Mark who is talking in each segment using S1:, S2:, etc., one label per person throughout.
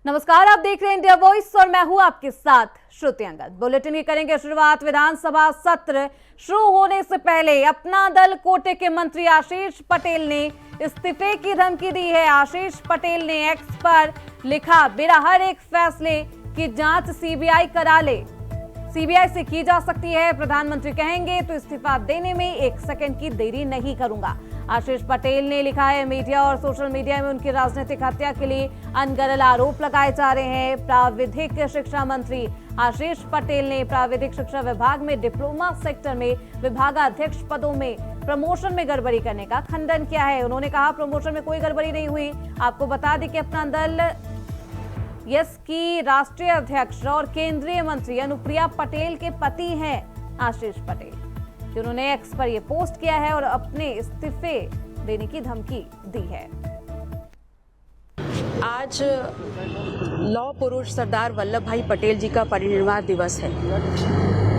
S1: नमस्कार, आप देख रहे हैं इंडिया वॉइस और मैं हूं आपके साथ श्रुति अंगद। बुलेटिन की करेंगे शुरुआत। विधानसभा सत्र शुरू होने से पहले अपना दल कोटे के मंत्री आशीष पटेल ने इस्तीफे की धमकी दी है। आशीष पटेल ने एक्स पर लिखा, मेरा हर एक फैसले की जांच सीबीआई करा ले, सीबीआई से की जा सकती है। प्रधानमंत्री कहेंगे तो इस्तीफा देने में एक सेकंड की देरी नहीं करूंगा। आशीष पटेल ने लिखा है, मीडिया और सोशल मीडिया में उनकी राजनीतिक हत्या के लिए अनगढ़ आरोप लगाए जा रहे हैं। प्राविधिक शिक्षा मंत्री आशीष पटेल ने प्राविधिक शिक्षा विभाग में डिप्लोमा सेक्टर में विभागाध्यक्ष पदों में प्रमोशन में गड़बड़ी करने का खंडन किया है। उन्होंने कहा, प्रमोशन में कोई गड़बड़ी नहीं हुई। आपको बता दें कि अपना दल यस की राष्ट्रीय अध्यक्ष और केंद्रीय मंत्री अनुप्रिया पटेल के पति हैं आशीष पटेल, जिन्होंने एक्स पर यह पोस्ट किया है और अपने इस्तीफे देने की धमकी दी है।
S2: आज लौह पुरुष सरदार वल्लभ भाई पटेल जी का परिनिर्वाण दिवस है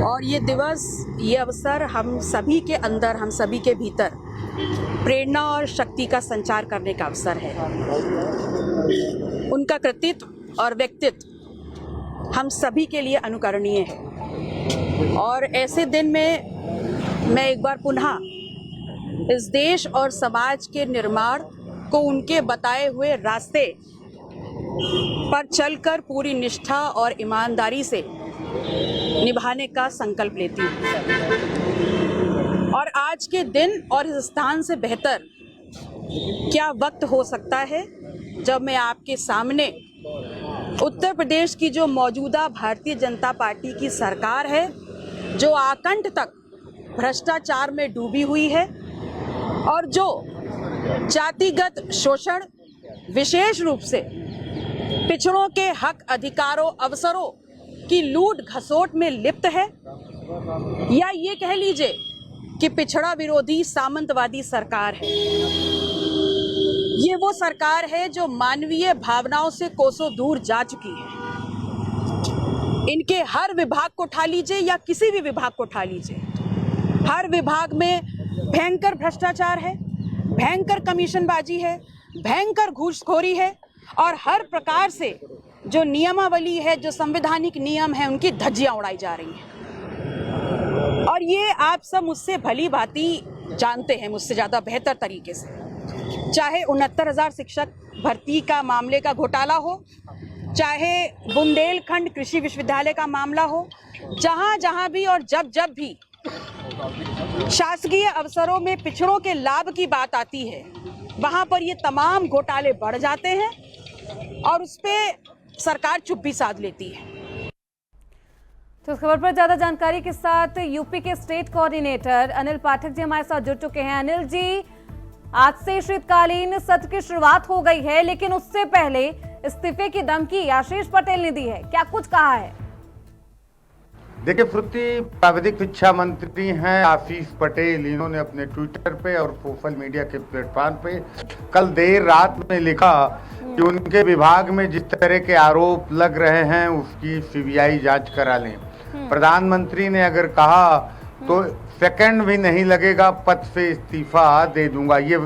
S2: और ये दिवस, ये अवसर हम सभी के अंदर, हम सभी के भीतर प्रेरणा और शक्ति का संचार करने का अवसर है। उनका कृतित्व और व्यक्तित्व हम सभी के लिए अनुकरणीय है और ऐसे दिन में मैं एक बार पुनः इस देश और समाज के निर्माण को उनके बताए हुए रास्ते पर चलकर पूरी निष्ठा और ईमानदारी से निभाने का संकल्प लेती हूँ। और आज के दिन और इस स्थान से बेहतर क्या वक्त हो सकता है जब मैं आपके सामने उत्तर प्रदेश की जो मौजूदा भारतीय जनता पार्टी की सरकार है, जो आकंठ तक भ्रष्टाचार में डूबी हुई है और जो जातिगत शोषण, विशेष रूप से पिछड़ों के हक, अधिकारों, अवसरों की लूट घसोट में लिप्त है, या ये कह लीजिए कि पिछड़ा विरोधी सामंतवादी सरकार है। ये वो सरकार है जो मानवीय भावनाओं से कोसों दूर जा चुकी है। इनके हर विभाग को उठा लीजिए या किसी भी विभाग को उठा लीजिए, हर विभाग में भयंकर भ्रष्टाचार है, भयंकर कमीशनबाजी है, भयंकर घूसखोरी है और हर प्रकार से जो नियमावली है, जो संवैधानिक नियम है, उनकी धज्जियां उड़ाई जा रही हैं। और ये आप सब मुझसे भली भांति जानते हैं, मुझसे ज़्यादा बेहतर तरीके से। चाहे 69,000 शिक्षक भर्ती का मामले का घोटाला हो, चाहे बुंदेलखंड कृषि विश्वविद्यालय का मामला हो, जहां भी और जब भी शासकीय अवसरों में पिछड़ों के लाभ की बात आती है, वहां पर ये तमाम घोटाले बढ़ जाते हैं और उस पे सरकार चुप्पी साध लेती है।
S1: तो इस खबर पर ज्यादा जानकारी के साथ यूपी के स्टेट कोऑर्डिनेटर अनिल पाठक जी हमारे साथ जुड़ चुके हैं। अनिल जी, आज से शीतकालीन सत्र की शुरुआत हो गई है, लेकिन उससे पहले इस्तीफे की धमकी आशीष पटेल ने दी है, क्या कुछ कहा है?
S3: देखिए श्रुति, प्राविधिक शिक्षा मंत्री हैं आशीष पटेल। इन्होंने अपने ट्विटर पे और सोशल मीडिया के प्लेटफॉर्म पे कल देर रात में लिखा कि उनके विभाग में जिस तरह के आरोप लग रहे हैं उसकी सीबीआई जांच करा लें। प्रधानमंत्री ने अगर कहा तो सेकंड भी नहीं लगेगा, पद से इस्तीफा दे दूंगा। ये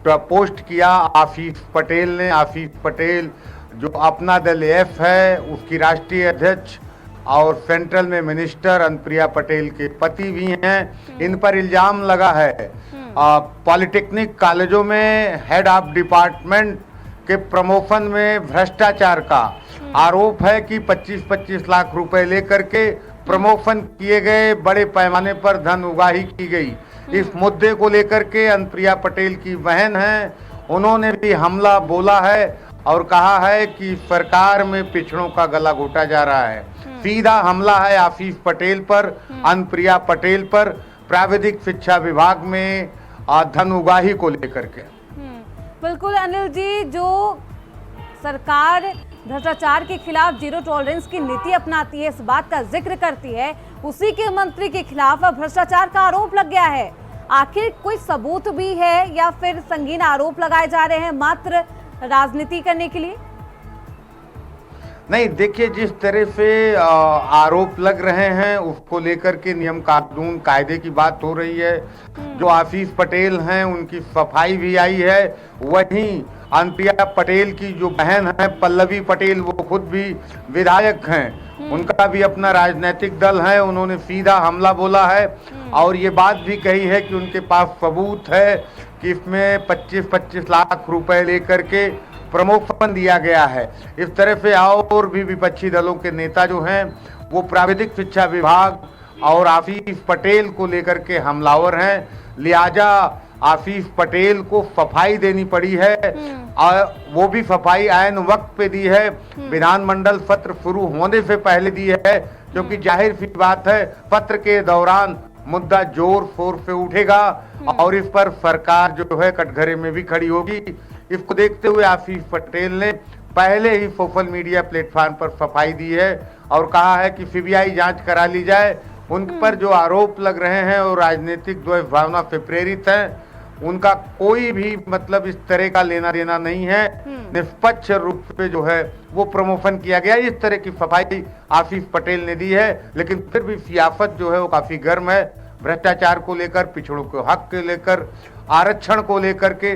S3: पोस्ट किया आशीष पटेल ने। आशीष पटेल जो अपना दल एफ है, उसकी राष्ट्रीय अध्यक्ष और सेंट्रल में मिनिस्टर अनुप्रिया पटेल के पति भी हैं। इन पर इल्जाम लगा है पॉलिटेक्निक कॉलेजों में हेड ऑफ डिपार्टमेंट के प्रमोशन में भ्रष्टाचार का आरोप है कि 25-25 लाख रुपए लेकर के प्रमोशन किए गए, बड़े पैमाने पर धन उगाही की गई। इस मुद्दे को लेकर के अनुप्रिया पटेल की बहन हैं, उन्होंने भी हमला बोला है और कहा है कि सरकार में पिछड़ों का गला घोटा जा रहा है। सीधा हमला है आशीष पटेल पर, अनुप्रिया पटेल पर, प्राविधिक शिक्षा विभाग में धन उगाही को लेकर के।
S1: बिल्कुल अनिल जी, जो सरकार भ्रष्टाचार के खिलाफ जीरो टॉलरेंस की नीति अपनाती है, इस बात का जिक्र करती है, उसी के मंत्री के खिलाफ भ्रष्टाचार का आरोप लग गया है। आखिर कोई सबूत भी है या फिर संगीन आरोप लगाए जा रहे हैं मात्र राजनीति करने के लिए?
S3: नहीं, देखिए जिस तरह से आरोप लग रहे हैं उसको लेकर के नियम कानून कायदे की बात हो रही है। जो आशीष पटेल हैं उनकी सफाई भी आई है, वहीं अनुप्रिया पटेल की जो बहन है पल्लवी पटेल, वो खुद भी विधायक हैं, उनका भी अपना राजनीतिक दल है। उन्होंने सीधा हमला बोला है और ये बात भी कही है कि उनके पास सबूत है कि इसमें 25-25 लाख रुपए लेकर के प्रमोशन दिया गया है। इस तरह से और भी विपक्षी दलों के नेता जो हैं वो प्राविधिक शिक्षा विभाग और आशीष पटेल को लेकर के हमलावर हैं। लिहाजा आशीष पटेल को सफाई देनी पड़ी है और वो भी सफाई ऐन वक्त पे दी है, विधानमंडल सत्र शुरू होने से पहले दी है, क्योंकि जाहिर सी बात है सत्र के दौरान मुद्दा जोर शोर से उठेगा और इस पर सरकार जो है कटघरे में भी खड़ी होगी। इसको देखते हुए आशीष पटेल ने पहले ही सोशल मीडिया प्लेटफॉर्म पर सफाई दी है और कहा है कि सीबीआई जांच करा ली जाए। उन पर जो आरोप लग रहे हैं और राजनीतिक द्वेष भावना से प्रेरित हैं, उनका कोई भी मतलब इस तरह का लेना देना नहीं है। निष्पक्ष रूप से जो है वो प्रमोशन किया गया, इस तरह की सफाई आशीष पटेल ने दी है। लेकिन फिर भी सियासत जो है वो काफी गर्म है, भ्रष्टाचार को लेकर, पिछड़ों के हक को लेकर, आरक्षण को लेकर के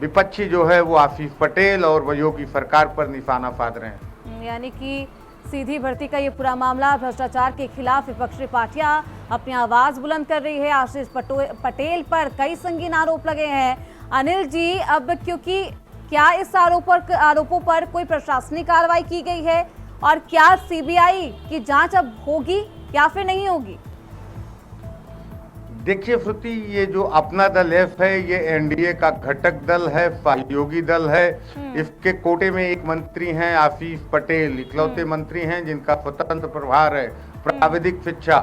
S3: विपक्षी जो है वो आशीष पटेल और योगी सरकार पर निशाना साध रहे हैं।
S1: यानी कि सीधी भर्ती का ये पूरा मामला, भ्रष्टाचार के खिलाफ विपक्षी पार्टियां अपनी आवाज बुलंद कर रही है। आशीष पटेल पर कई संगीन आरोप लगे हैं। अनिल जी, अब क्योंकि क्या इस आरोपों पर कोई प्रशासनिक कार्रवाई की गई है और क्या सीबीआई की जांच अब होगी या फिर नहीं होगी?
S3: देखिए श्रुति, ये जो अपना दल एफ है ये एनडीए का घटक दल है, सहयोगी दल है। इसके कोटे में एक मंत्री हैं आशीष पटेल, इकलौते मंत्री हैं जिनका स्वतंत्र प्रभार है प्राविधिक शिक्षा,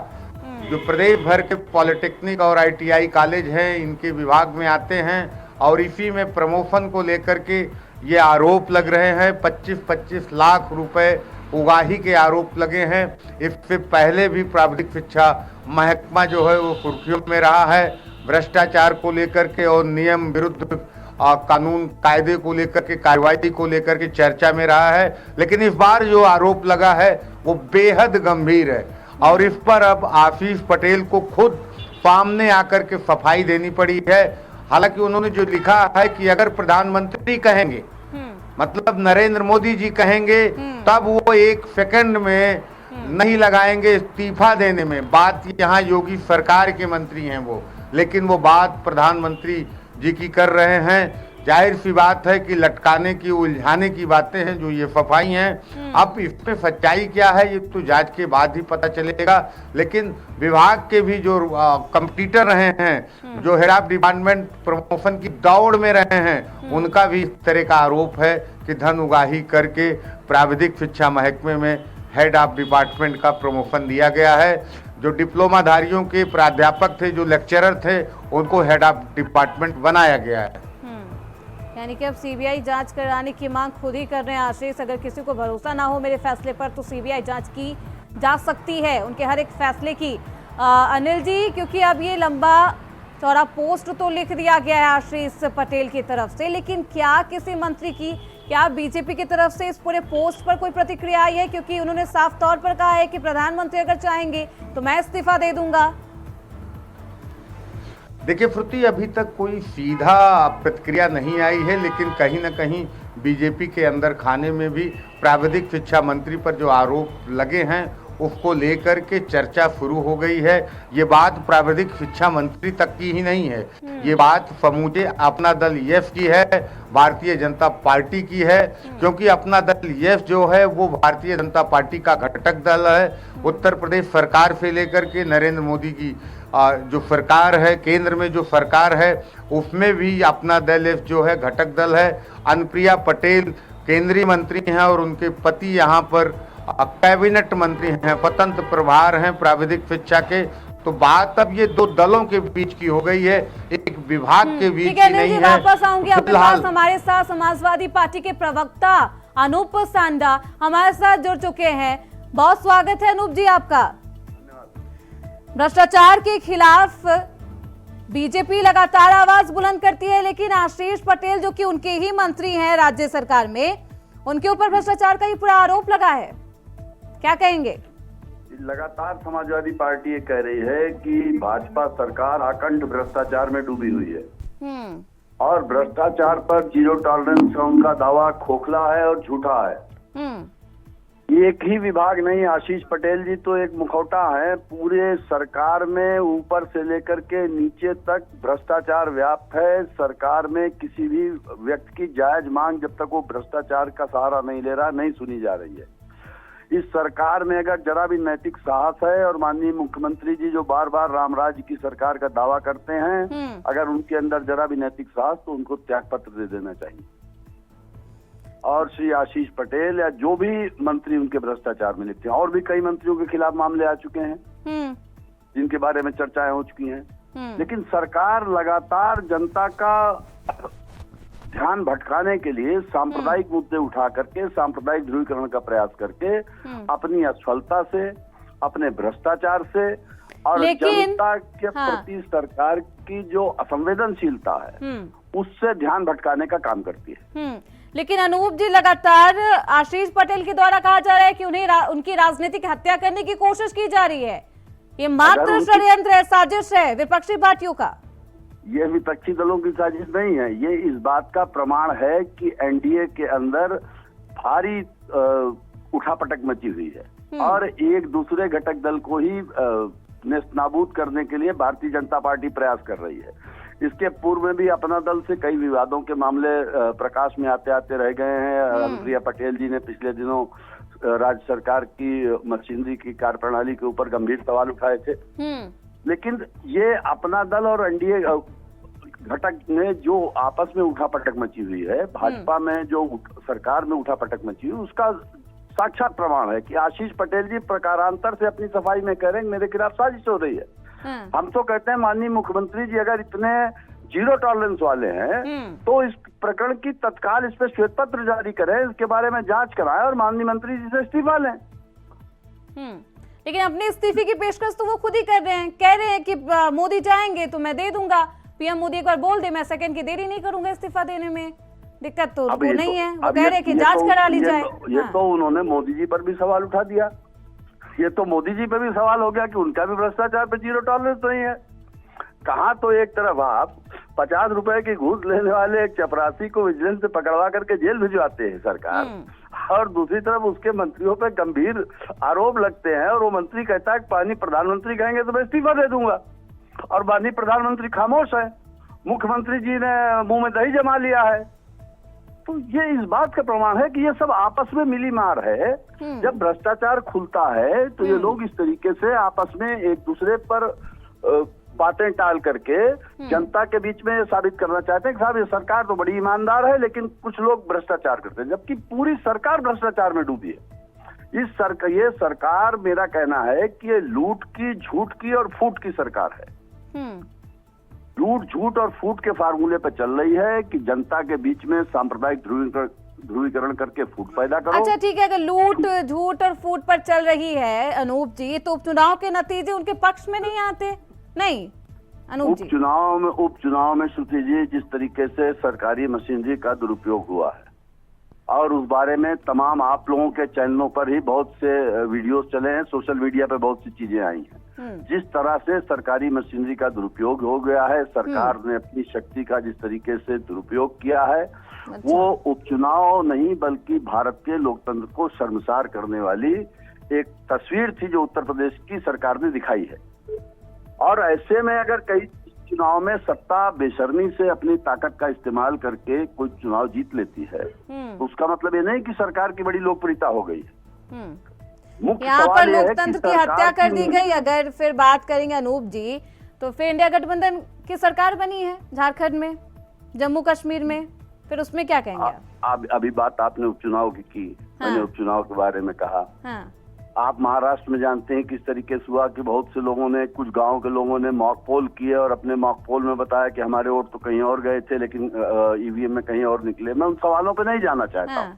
S3: जो प्रदेश भर के पॉलिटेक्निक और आईटीआई कॉलेज हैं इनके विभाग में आते हैं और इसी में प्रमोशन को लेकर के ये आरोप लग रहे हैं। 25-25 लाख रुपए उगाही के आरोप लगे हैं। इससे पहले भी प्राविधिक शिक्षा महकमा जो है वो सुर्खियों में रहा है, भ्रष्टाचार को लेकर के और नियम विरुद्ध कानून कायदे को लेकर के, कार्रवाई को लेकर के चर्चा में रहा है। लेकिन इस बार जो आरोप लगा है वो बेहद गंभीर है और इस पर अब आशीष पटेल को खुद सामने आकर के सफाई देनी पड़ी है। हालांकि उन्होंने जो लिखा है कि अगर प्रधानमंत्री कहेंगे, मतलब नरेंद्र मोदी जी कहेंगे, तब वो 1 सेकंड में नहीं लगाएंगे इस्तीफा देने में। बात यहाँ योगी सरकार के मंत्री हैं वो, लेकिन वो बात प्रधानमंत्री जी की कर रहे हैं। जाहिर सी बात है कि लटकाने की, उलझाने की बातें हैं जो ये सफाई हैं। अब इस पे सच्चाई क्या है ये तो जांच के बाद ही पता चलेगा। लेकिन विभाग के भी जो कंपटीटर रहे हैं, जो हेड ऑफ डिपार्टमेंट प्रमोशन की दौड़ में रहे हैं, उनका भी इस तरह का आरोप है कि धन उगाही करके प्राविधिक शिक्षा महकमे में हेड ऑफ डिपार्टमेंट का प्रमोशन दिया गया है। जो डिप्लोमाधारियों के प्राध्यापक थे, जो लेक्चरर थे, उनको हेड ऑफ डिपार्टमेंट बनाया गया है।
S1: यानी कि अब सीबीआई जांच कराने की मांग खुद ही कर रहे हैं आशीष। अगर किसी को भरोसा ना हो मेरे फैसले पर तो सीबीआई जांच की जा सकती है उनके हर एक फैसले की। अनिल जी, क्योंकि अब ये लंबा चौड़ा पोस्ट तो लिख दिया गया है आशीष पटेल की तरफ से, लेकिन क्या किसी मंत्री की, क्या बीजेपी की तरफ से इस पूरे पोस्ट पर कोई प्रतिक्रिया आई है? क्योंकि उन्होंने साफ तौर पर कहा है कि प्रधानमंत्री अगर चाहेंगे तो मैं इस्तीफा दे दूंगा।
S3: देखिए श्रुति, अभी तक कोई सीधा प्रतिक्रिया नहीं आई है, लेकिन कहीं ना कहीं बीजेपी के अंदर खाने में भी प्राविधिक शिक्षा मंत्री पर जो आरोप लगे हैं उसको लेकर के चर्चा शुरू हो गई है। ये बात प्राविधिक शिक्षा मंत्री तक की ही नहीं है, ये बात समूचे अपना दल यस की है, भारतीय जनता पार्टी की है। क्योंकि अपना दल यस जो है वो भारतीय जनता पार्टी का घटक दल है। उत्तर प्रदेश सरकार से लेकर के नरेंद्र मोदी की जो सरकार है, केंद्र में जो सरकार है, उसमें भी अपना दल जो है घटक दल है। अनुप्रिया पटेल केंद्रीय मंत्री हैं और उनके पति यहाँ पर कैबिनेट मंत्री हैं, स्वतंत्र प्रभार हैं प्राविधिक शिक्षा के। तो बात अब ये दो दलों के बीच की हो गई है, एक विभाग के बीच की नहीं है।
S1: वापस आऊंगी आपके पास। हमारे साथ समाजवादी पार्टी के प्रवक्ता अनूप सांडा हमारे साथ जुड़ चुके हैं। बहुत स्वागत है अनूप जी आपका। भ्रष्टाचार के खिलाफ बीजेपी लगातार आवाज बुलंद करती है, लेकिन आशीष पटेल जो कि उनके ही मंत्री हैं राज्य सरकार में, उनके ऊपर भ्रष्टाचार का ही पूरा आरोप लगा है। क्या कहेंगे?
S4: लगातार समाजवादी पार्टी ये कह रही है कि भाजपा सरकार अखंड भ्रष्टाचार में डूबी हुई है। और भ्रष्टाचार पर जीरो टॉलरेंस का उनका दावा खोखला है और झूठा है। एक ही विभाग नहीं, आशीष पटेल जी तो एक मुखौटा है। पूरे सरकार में ऊपर से लेकर के नीचे तक भ्रष्टाचार व्याप्त है। सरकार में किसी भी व्यक्ति की जायज मांग जब तक वो भ्रष्टाचार का सहारा नहीं ले रहा, नहीं सुनी जा रही है। इस सरकार में अगर जरा भी नैतिक साहस है, और माननीय मुख्यमंत्री जी जो बार बार राम राज्य की सरकार का दावा करते हैं, अगर उनके अंदर जरा भी नैतिक साहस, तो उनको त्याग पत्र दे देना चाहिए। और श्री आशीष पटेल या जो भी मंत्री उनके भ्रष्टाचार में लिप्त हैं, और भी कई मंत्रियों के खिलाफ मामले आ चुके हैं जिनके बारे में चर्चाएं हो चुकी हैं। लेकिन सरकार लगातार जनता का ध्यान भटकाने के लिए सांप्रदायिक मुद्दे उठा करके, सांप्रदायिक ध्रुवीकरण का प्रयास करके, अपनी असफलता से, अपने भ्रष्टाचार से और जनता के प्रति सरकार की जो असंवेदनशीलता है उससे ध्यान भटकाने का काम करती है।
S1: लेकिन अनूप जी, लगातार आशीष पटेल के द्वारा कहा जा रहा है कि उन्हें उनकी राजनीतिक हत्या करने की कोशिश की जा रही है। ये मात्र षड्यंत्र है, साजिश है विपक्षी पार्टियों का।
S4: ये विपक्षी दलों की साजिश नहीं है, ये इस बात का प्रमाण है कि एनडीए के अंदर भारी उठापटक मची हुई है और एक दूसरे घटक दल को ही नेस्तनाबूद करने के लिए भारतीय जनता पार्टी प्रयास कर रही है। इसके पूर्व में भी अपना दल से कई विवादों के मामले प्रकाश में आते आते रह गए हैं। अनुप्रिया पटेल जी ने पिछले दिनों राज्य सरकार की मशीनरी की कार्यप्रणाली के ऊपर गंभीर सवाल उठाए थे। लेकिन ये अपना दल और एनडीए घटक में जो आपस में उठापटक मची हुई है, भाजपा में जो सरकार में उठापटक मची हुई, उसका साक्षात प्रमाण है कि आशीष पटेल जी प्रकारांतर से अपनी सफाई में कह रहे हैं मेरे खिलाफ साजिश हो रही है। हम तो कहते हैं माननीय मुख्यमंत्री जी अगर इतने जीरो टॉलरेंस वाले हैं तो इस प्रकरण की तत्काल इस पर श्वेत पत्र जारी करें, इसके बारे में जांच कराएं और माननीय मंत्री जी से इस्तीफा लें।
S1: लेकिन अपने इस्तीफे की पेशकश तो वो खुद ही कर रहे हैं, कह रहे हैं कि मोदी जाएंगे तो मैं दे दूंगा। पीएम मोदी एक बार बोल दे मैं सेकंड की देरी नहीं करूंगा इस्तीफा देने में, दिक्कत तो उनको नहीं है। वो कह रहे हैं कि जांच करा ली जाए।
S4: ये तो उन्होंने मोदी जी पर भी सवाल उठा दिया। ये तो मोदी जी पे भी सवाल हो गया कि उनका भी भ्रष्टाचार पे जीरो टॉलरेंस नहीं है। कहाँ तो एक तरफ आप 50 रुपए की घूस लेने वाले एक चपरासी को विजिलेंस से पकड़वा करके जेल भिजवाते हैं सरकार, और दूसरी तरफ उसके मंत्रियों पे गंभीर आरोप लगते हैं और वो मंत्री कहता है पानी प्रधानमंत्री कहेंगे तो मैं इस्तीफा दे दूंगा, और माननीय प्रधानमंत्री खामोश है। मुख्यमंत्री जी ने मुंह में दही जमा लिया है। तो ये इस बात का प्रमाण है कि ये सब आपस में मिली मार है। जब भ्रष्टाचार खुलता है तो ये लोग इस तरीके से आपस में एक दूसरे पर बातें टाल करके जनता के बीच में साबित करना चाहते हैं कि साहब ये सरकार तो बड़ी ईमानदार है, लेकिन कुछ लोग भ्रष्टाचार करते हैं, जबकि पूरी सरकार भ्रष्टाचार में डूबी है। ये सरकार, मेरा कहना है कि ये लूट की, झूठ की और फूट की सरकार है। लूट, झूठ और फूट के फार्मूले पर चल रही है कि जनता के बीच में सांप्रदायिक ध्रुवीकरण करके फूट पैदा करो।
S1: अच्छा ठीक है, अगर लूट, झूठ और फूट पर चल रही है अनूप जी, तो उपचुनाव के नतीजे उनके पक्ष में नहीं आते? नहीं अनूप जी,
S4: उपचुनाव में श्रुति जी जिस तरीके से सरकारी मशीनरी का दुरुपयोग हुआ है, और उस बारे में तमाम आप लोगों के चैनलों पर ही बहुत से वीडियोस चले हैं, सोशल मीडिया पे बहुत सी चीजें आई हैं। जिस तरह से सरकारी मशीनरी का दुरुपयोग हो गया है, सरकार ने अपनी शक्ति का जिस तरीके से दुरुपयोग किया है, वो उपचुनाव नहीं बल्कि भारत के लोकतंत्र को शर्मसार करने वाली एक तस्वीर थी जो उत्तर प्रदेश की सरकार ने दिखाई है। और ऐसे में अगर कई चुनाव में सत्ता बेशर्मी से अपनी ताकत का इस्तेमाल करके कोई चुनाव जीत लेती है, तो उसका मतलब ये नहीं कि सरकार की बड़ी लोकप्रियता हो गई है।
S1: यहाँ पर लोकतंत्र की हत्या कर दी गई। अगर फिर बात करेंगे अनूप जी, तो फिर इंडिया गठबंधन की सरकार बनी है झारखंड में, जम्मू कश्मीर में, फिर उसमें क्या कहेंगे?
S4: अभी बात आपने उपचुनाव की मैंने उपचुनाव के बारे में कहा। आप महाराष्ट्र में जानते हैं किस तरीके से हुआ कि बहुत से लोगों ने, कुछ गांव के लोगों ने मॉक पोल किए और अपने मॉक पोल में बताया कि हमारे वोट तो कहीं और गए थे, लेकिन ईवीएम में कहीं और निकले। मैं उन सवालों पे नहीं जाना चाहता हूँ,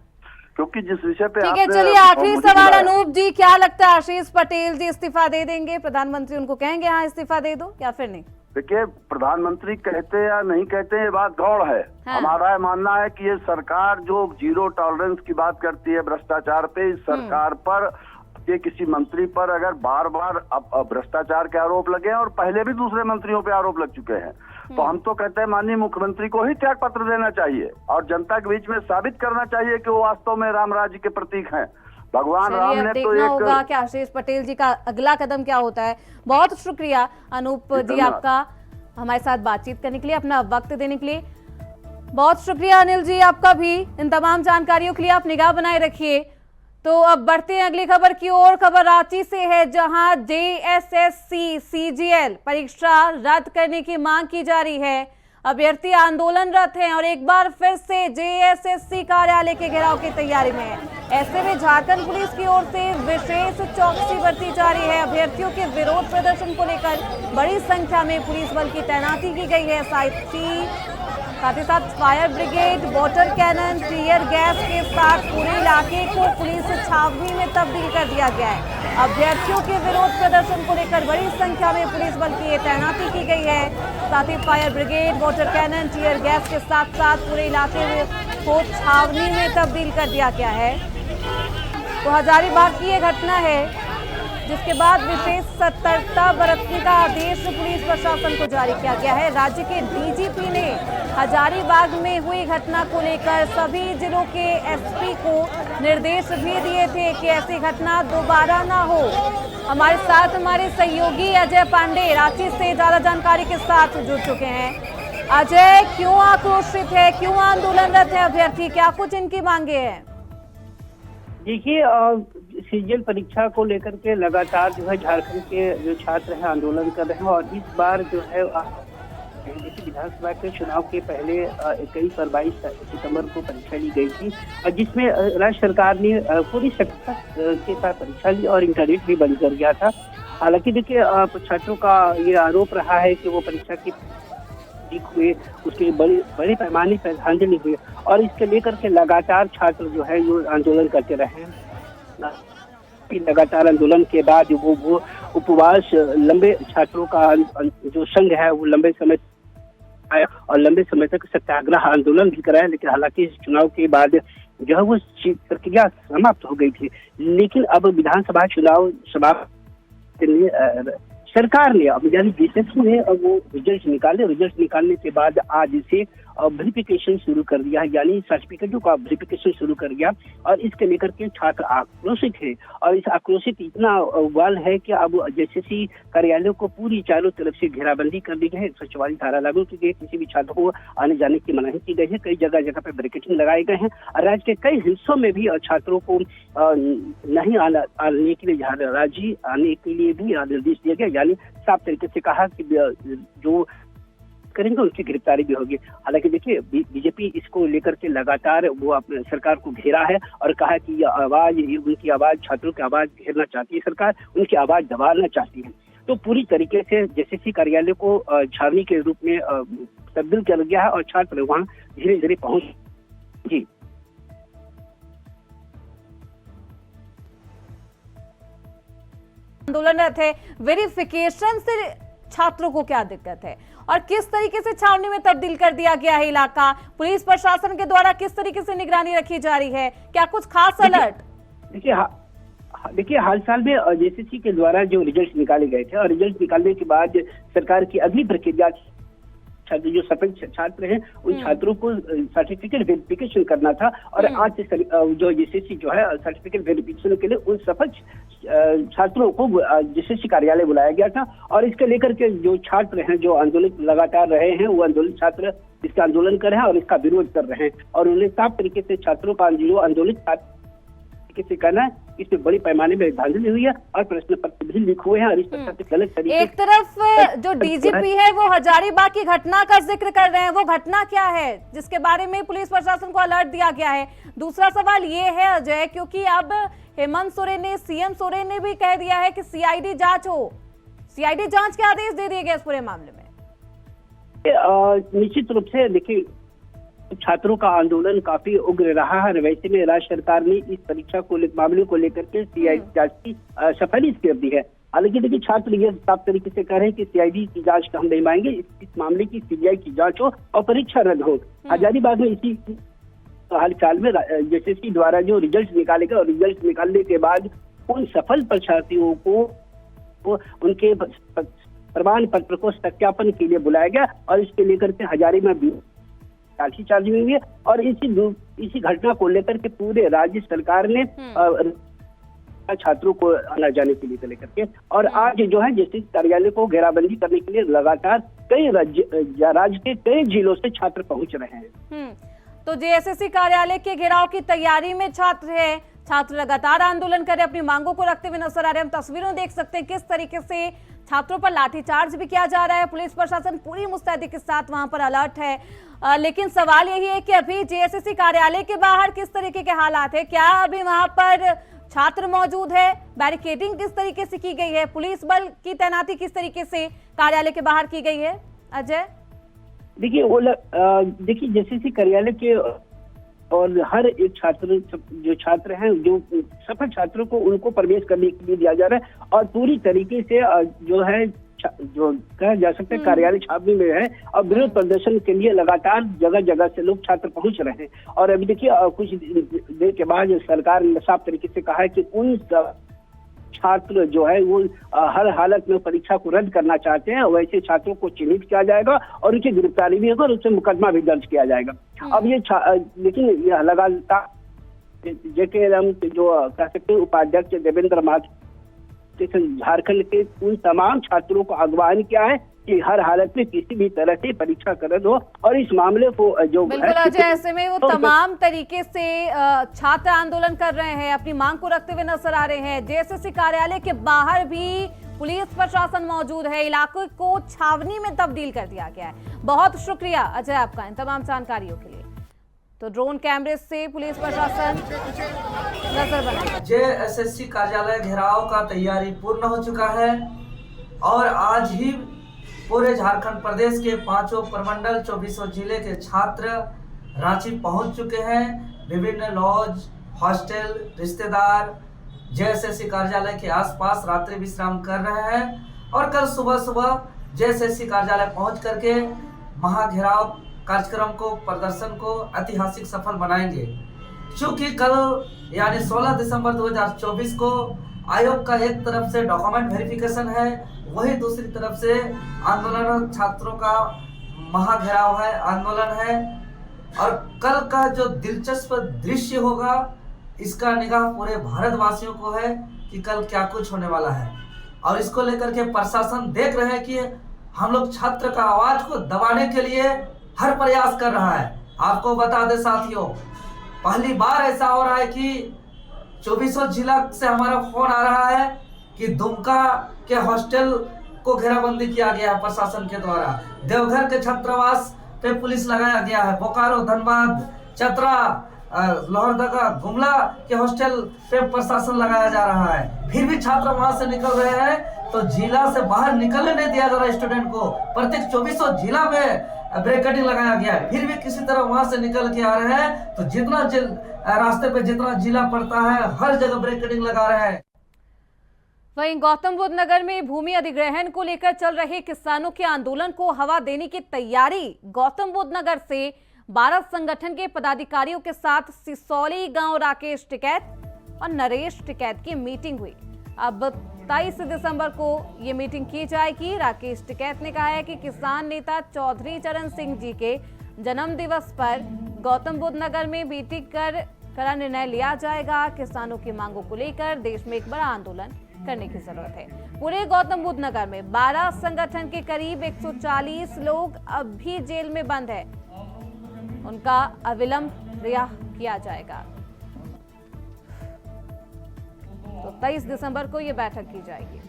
S4: क्योंकि जिस विषय पे
S1: ठीक है। चलिए आखिरी सवाल अनूप जी, क्या लगता है आशीष पटेल जी इस्तीफा दे देंगे? प्रधानमंत्री उनको कहेंगे हाँ इस्तीफा दे दो, या फिर नहीं?
S4: देखिए, प्रधानमंत्री कहते या नहीं कहते ये बात गौड़ है। हमारा मानना है कि ये सरकार जो जीरो टॉलरेंस की बात करती है भ्रष्टाचार पे, इस सरकार पर के किसी मंत्री पर अगर बार बार भ्रष्टाचार के आरोप लगे हैं, और पहले भी दूसरे मंत्रियों पे आरोप लग चुके हैं, तो हम तो कहते हैं माननीय मुख्यमंत्री को ही त्याग पत्र देना चाहिए और जनता के बीच में साबित करना चाहिए कि वो वास्तव में राम राज्य के प्रतीक हैं। भगवान राम
S1: चलिए, अब
S4: ने तो
S1: देखना होगा
S4: एक
S1: कि आशीष पटेल जी का अगला कदम क्या होता है। बहुत शुक्रिया अनूप जी आपका हमारे साथ बातचीत करने के लिए, अपना वक्त देने के लिए। बहुत शुक्रिया अनिल जी आपका भी इन तमाम जानकारियों के लिए। आप निगाह बनाए रखिए। तो अब बढ़ते हैं अगली खबर की ओर। खबर रांची से है, जहां जेएसएससी सीजीएल परीक्षा रद्द करने की मांग की जा रही है। अभ्यर्थी आंदोलनरत हैं और एक बार फिर से जेएसएससी कार्यालय के घेराव की तैयारी में है। ऐसे में झारखंड पुलिस की ओर से विशेष चौकसी बरती जा रही है। अभ्यर्थियों के विरोध प्रदर्शन को लेकर बड़ी संख्या में पुलिस बल की तैनाती की गई है। साथ ही साथ fire brigade, water cannon, tear gas के साथ पूरे इलाके को पुलिस छावनी में तब्दील कर दिया गया है। अभ्यर्थियों के विरोध प्रदर्शन को लेकर बड़ी संख्या में पुलिस बल की तैनाती की गई है। साथ ही fire brigade, water cannon, tear gas के साथ साथ पूरे इलाके को छावनी में तब्दील कर दिया गया है। तो हजारीबाग की ये घटना है, जिसके बाद विशेष सतर्कता बरतने का आदेश पुलिस प्रशासन को जारी किया गया है। राज्य के डीजीपी ने हजारीबाग में हुई घटना को लेकर सभी जिलों के एसपी को निर्देश भी दिए थे कि ऐसी घटना दोबारा ना हो। हमारे साथ हमारे सहयोगी अजय पांडे रांची से ज्यादा जानकारी के साथ जुड़ चुके हैं। अजय, क्यों आक्रोशित है, क्यों आंदोलनरत है अभ्यर्थी, क्या कुछ इनकी मांगे हैं?
S5: देखिए, सीजीएल परीक्षा को लेकर के लगातार जो है झारखंड के जो छात्र हैं आंदोलन कर रहे हैं। और इस बार जो है विधानसभा के चुनाव के पहले 21 और 22 सितंबर को परीक्षा ली गई थी, और जिसमें राज्य सरकार ने पूरी सख्ती के साथ परीक्षा ली और इंटरनेट भी बंद कर दिया था। हालांकि देखिए, छात्रों का ये आरोप रहा है कि वो परीक्षा की हुए उसके बड़े पैमाने पर धांधली हुई, और इसके लेकर के लगातार छात्र जो है ये आंदोलन करते रहे। लगातार आंदोलन के बाद वो उपवास लंबे छात्रों का जो संघ है वो लंबे समय आया और लंबे समय तक सत्याग्रह आंदोलन भी कराया। लेकिन हालांकि इस चुनाव के बाद जो है वो प्रक्रिया समाप्त हो गई थी। लेकिन अब विधानसभा चुनाव समाप्त सरकार ने अब यानी बीजेपी ने अब वो रिजल्ट निकालने के बाद आज से वेरिफिकेशन शुरू कर दिया है, यानी सर्टिफिकेटों का वेरिफिकेशन शुरू कर दिया। और इसके लेकर के छात्र आक्रोशित है, और इस आक्रोशित इतना वाल है कि अब जेएसएससी कार्यालयों को पूरी चारों तरफ से घेराबंदी कर दी गई है। 144 धारा लागू की गई, किसी भी छात्र को आने जाने की मनाही की गई है। कई जगह जगह पे बैरिकेडिंग लगाए गए हैं, और राज्य के कई हिस्सों में भी छात्रों को नहीं आने के लिए, राज्य आने के लिए भी निर्देश दिया गया, यानी साफ तरीके से कहा कि जो करेंगे उनकी गिरफ्तारी भी होगी। हालांकि देखिए, बीजेपी इसको लेकर के लगातार वो अपने सरकार को घेरा है और कहा कि उनकी आवाज, छात्रों की आवाज घेरना चाहती है सरकार, उनकी आवाज दबाना चाहती है। तो पूरी तरीके से जेएसएससी कार्यालय को छावनी के रूप में तब्दील कर गया है और छात्र वहां धीरे धीरे पहुंच। जी,
S1: आंदोलनरत है, वेरिफिकेशन से छात्रों को क्या दिक्कत है और किस तरीके से छावनी में तब्दील कर दिया गया है इलाका? पुलिस प्रशासन के द्वारा किस तरीके से निगरानी रखी जा रही है? क्या कुछ खास अलर्ट?
S5: देखिए, हाल साल में जेएसएससी के द्वारा जो रिजल्ट निकाले गए थे, और रिजल्ट निकालने के बाद सरकार की अगली प्रक्रिया जो सफल छात्र हैं उन छात्रों को सर्टिफिकेट वेरिफिकेशन करना था। और आज से जो जेएसएससी जो है सर्टिफिकेट वेरिफिकेशन के लिए उन सफल छात्रों को जेएसएससी कार्यालय बुलाया गया था। और इसके लेकर के जो छात्र हैं, जो आंदोलन लगातार रहे हैं, वो आंदोलन छात्र इसका आंदोलन कर रहे हैं और इसका विरोध कर रहे हैं। और उन्हें साफ तरीके से छात्रों का जो आंदोलित से कहना है इसमें बड़ी पैमाने में धांधली हुई है और प्रश्न पत्र भी लीक हुए हैं। और इस पर गलत तरीके
S1: एक तरफ जो डीजीपी है वो हजारीबाग की घटना का जिक्र कर रहे हैं, वो घटना क्या है जिसके बारे में पुलिस प्रशासन को अलर्ट दिया गया है? दूसरा सवाल ये है अजय, क्योंकि अब हेमंत सोरेन ने, सीएम सोरेन ने भी कह दिया है कि सीआईडी जांच हो, सीआईडी जांच के आदेश दे दिए गए इस पूरे मामले में।
S5: निश्चित रूप से देखिए, छात्रों का आंदोलन काफी उग्र रहा है। वैसे में राज्य सरकार ने इस परीक्षा को मामले को लेकर के सीआईडी जांच की सफारी कर दी है। हालांकि देखिए, छात्र ये साफ तरीके से कह रहे हैं कि सीआईडी की जांच हम नहीं मांगेंगे, इस मामले की सीबीआई की जांच हो और परीक्षा रद्द हो। हजारीबाग में इसी हाल चाल में जेएसएससी द्वारा जो रिजल्ट निकालेगा और रिजल्ट निकालने के बाद उन सफल परीक्षार्थियों को उनके प्रमाण पत्र को सत्यापन के लिए बुलाया गया और इसके लेकर के हजारी में भी लाठीचार्ज हुई है। और इसी घटना को लेकर के पूरे राज्य सरकार ने छात्रों को आना जाने के लिए लेकर के, और आज जो है जस्टिस कार्यालय को घेराबंदी करने के लिए लगातार कई राज्य के कई जिलों से छात्र पहुंच रहे हैं।
S1: तो जेएसएससी कार्यालय के घेराव की तैयारी में छात्र है, छात्र लगातार आंदोलन कर रहे, अपनी मांगों को रखते हुए नजर आ रहे हैं। हम तस्वीरों देख सकते हैं किस तरीके से छात्रों पर लाठीचार्ज भी किया जा रहा है। पुलिस प्रशासन पूरी मुस्तैदी के साथ वहां पर अलर्ट है। लेकिन सवाल यही है कि अभी जेएसएससी कार्यालय के बाहर किस तरीके के हालात है, क्या अभी वहां पर छात्र मौजूद है, बैरिकेडिंग किस तरीके से की गई है, पुलिस बल की तैनाती किस तरीके से कार्यालय के बाहर की गई है? अजय,
S5: देखिए जेएसएससी कार्यालय के और हर एक छात्र हैं, जो सफल छात्रों को उनको प्रवेश करने के लिए दिया जा रहा है और पूरी तरीके से जो है जो कहा जा सकता है कार्यालय छावनी में है और विरोध प्रदर्शन के लिए लगातार जगह जगह से लोग छात्र पहुंच रहे हैं। और अभी देखिए कुछ देर के बाद सरकार ने साफ तरीके से कहा है कि उन छात्र जो है वो हर हालत में परीक्षा को रद्द करना चाहते हैं, वैसे छात्रों को चिन्हित किया जाएगा और उनकी गिरफ्तारी भी होगी और उससे मुकदमा भी दर्ज किया जाएगा। अब ये लेकिन यह लगातार जेकेएम जो कह सकते हैं उपाध्यक्ष देवेंद्र महतो झारखंड के उन तमाम छात्रों को आह्वान किया है कि हर हालत में किसी भी तरह से परीक्षा रद्द हो और इस मामले को जो
S1: बिल्कुल अजय, ऐसे में वो तमाम तरीके से छात्र आंदोलन कर रहे हैं, अपनी मांग को रखते हुए नजर आ रहे हैं। जेएसएससी कार्यालय के बाहर भी पुलिस प्रशासन मौजूद है, इलाके को छावनी में तब्दील कर दिया गया है। बहुत शुक्रिया अजय आपका इन तमाम जानकारियों के लिए। तो ड्रोन कैमरे से पुलिस प्रशासन नजर बनाएगा।
S6: जेएसएससी कार्यालय घेराव का तैयारी पूर्ण हो चुका है और आज ही पूरे झारखंड प्रदेश के 5 प्रमंडल 24 जिले के छात्र रांची पहुंच चुके हैं। विभिन्न लॉज, हॉस्टल, रिश्तेदार जेएसएससी कार्यालय के आसपास रात्रि विश्राम कर रहे हैं और कल सुबह जेएसएससी कार्यालय पहुंच करके महाघेराव कार्यक्रम को, प्रदर्शन को ऐतिहासिक सफल बनाएंगे। क्योंकि कल यानी 16 दिसंबर 2024 को आयोग का एक तरफ से डॉक्यूमेंट वेरिफिकेशन है, वही दूसरी तरफ से आंदोलन छात्रों का महाघेराव है, आंदोलन है। और कल का जो दिलचस्प दृश्य होगा इसका निगाह पूरे भारतवासियों को है कि कल क्या कुछ होने वाला है। और इसको लेकर के प्रशासन देख रहे हैं कि हम लोग छात्र का आवाज को दबाने के लिए हर प्रयास कर रहा है। आपको बता दें साथियों, पहली बार ऐसा हो रहा है कि 24 जिला से हमारा फोन आ रहा है कि दुमका के हॉस्टल को घेराबंदी किया गया है प्रशासन के द्वारा, देवघर के छात्रावास पे पुलिस लगाया गया है, बोकारो, धनबाद, चतरा, लोहरदगा, गुमला के हॉस्टल पे प्रशासन लगाया जा रहा है। फिर भी छात्र वहां से निकल रहे हैं, तो जिला से बाहर निकलने नहीं दिया जा रहा स्टूडेंट को। प्रत्येक 24 जिला में ब्रेकेटिंग लगाया गया है, फिर भी किसी तरह वहां से निकल के आ रहे हैं। तो जितना रास्ते पे जितना जिला पड़ता है हर जगह ब्रेकेटिंग लगा रहे हैं।
S1: वहीं गौतम बुद्ध नगर में भूमि अधिग्रहण को लेकर चल रहे किसानों के आंदोलन को हवा देने की तैयारी। गौतम बुद्ध नगर से 12 संगठन के पदाधिकारियों के साथ सिसौली गांव राकेश टिकैत और नरेश टिकैत की मीटिंग हुई। अब 23 दिसंबर को ये मीटिंग की जाएगी। राकेश टिकैत ने कहा है कि किसान नेता चौधरी चरण सिंह जी के जन्म दिवस पर गौतम बुद्ध नगर में मीटिंग कर कड़ा निर्णय लिया जाएगा। किसानों की मांगों को लेकर देश में एक बड़ा आंदोलन करने की जरूरत है। पूरे गौतम बुद्ध नगर में 12 संगठन के करीब 140 लोग अब भी जेल में बंद है, उनका अविलंब रिहा किया जाएगा। तो 23 दिसंबर को यह बैठक की जाएगी।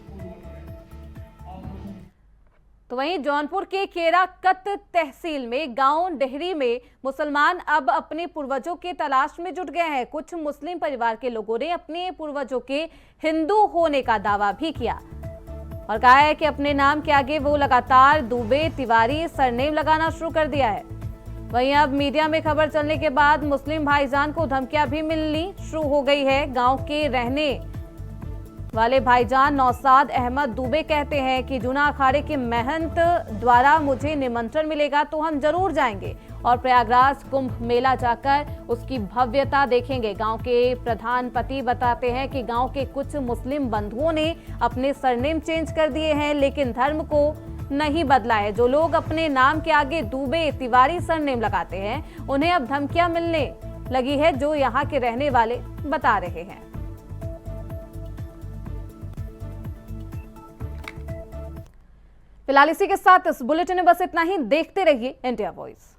S1: तो वहीं जौनपुर के केराकत तहसील में गांव डेहरी में मुसलमान अब अपने पूर्वजों के तलाश में जुट गए हैं। कुछ मुस्लिम परिवार के लोगों ने अपने पूर्वजों के हिंदू होने का दावा भी किया और कहा है कि अपने नाम के आगे वो लगातार दुबे तिवारी सरनेम लगाना शुरू कर दिया है। वहीं अब मीडिया में खबर चलने के बाद मुस्लिम भाईजान को धमकियां भी मिलनी शुरू हो गई है। गांव के रहने वाले भाईजान नौसाद अहमद दुबे कहते हैं कि जूना अखाड़े के महंत द्वारा मुझे निमंत्रण मिलेगा तो हम जरूर जाएंगे और प्रयागराज कुंभ मेला जाकर उसकी भव्यता देखेंगे। गांव के प्रधान पति बताते हैं कि गांव के कुछ मुस्लिम बंधुओं ने अपने सरनेम चेंज कर दिए हैं, लेकिन धर्म को नहीं बदला है। जो लोग अपने नाम के आगे दुबे तिवारी सरनेम लगाते हैं, उन्हें अब धमकियां मिलने लगी है, जो यहाँ के रहने वाले बता रहे हैं। फिलहाल इसी के साथ इस बुलेटिन में बस इतना ही। देखते रहिए इंडिया वॉइस।